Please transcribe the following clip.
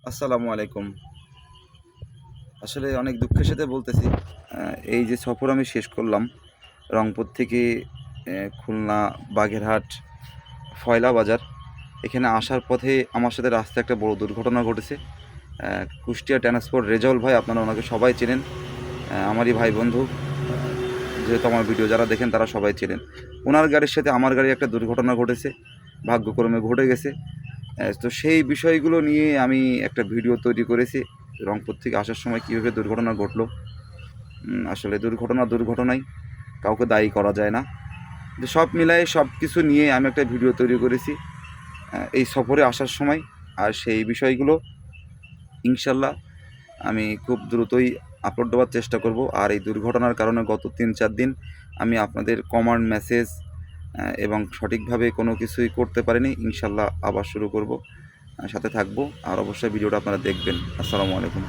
আসসালামু আলাইকুম। আসলে অনেক দুঃখের সাথে বলতেছি, এই যে সফর আমি শেষ করলাম রংপুর থেকে খুলনা, বাগেরহাট, ফয়লা বাজার। এখানে আসার পথে আমার সাথে রাস্তায় একটা বড় দুর্ঘটনা ঘটেছে। কুষ্টিয়া ট্রান্সপোর্ট রেজাউল ভাই, আপনারা ওনাকে সবাই চেনেন। আমারই ভাই বন্ধু। যেহেতু আমার ভিডিও যারা দেখেন তারা সবাই চেনেন। ওনার গাড়ির সাথে আমার গাড়ির একটা দুর্ঘটনা ঘটেছে, ভাগ্যক্রমে ঘটে গেছে। তো সেই বিষয়গুলো নিয়ে আমি একটা ভিডিও তৈরি করেছি। রংপুর থেকে আসার সময় কীভাবে দুর্ঘটনা ঘটলো। আসলে দুর্ঘটনাই, কাউকে দায়ী করা যায় না। তো সব মিলায়ে সব কিছু নিয়ে আমি একটা ভিডিও তৈরি করেছি এই সফরে আসার সময়। আর সেই বিষয়গুলো ইনশাল্লাহ আমি খুব দ্রুতই আপলোড দেওয়ার চেষ্টা করব। আর এই দুর্ঘটনার কারণে গত ৩-৪ দিন আমি আপনাদের কমান্ড মেসেজ এবং সঠিকভাবে কোনো কিছুই করতে পারিনি। ইনশাল্লাহ আবার শুরু করব, সাথে থাকবো। আর অবশ্যই ভিডিওটা আপনারা দেখবেন। আসসালামু আলাইকুম।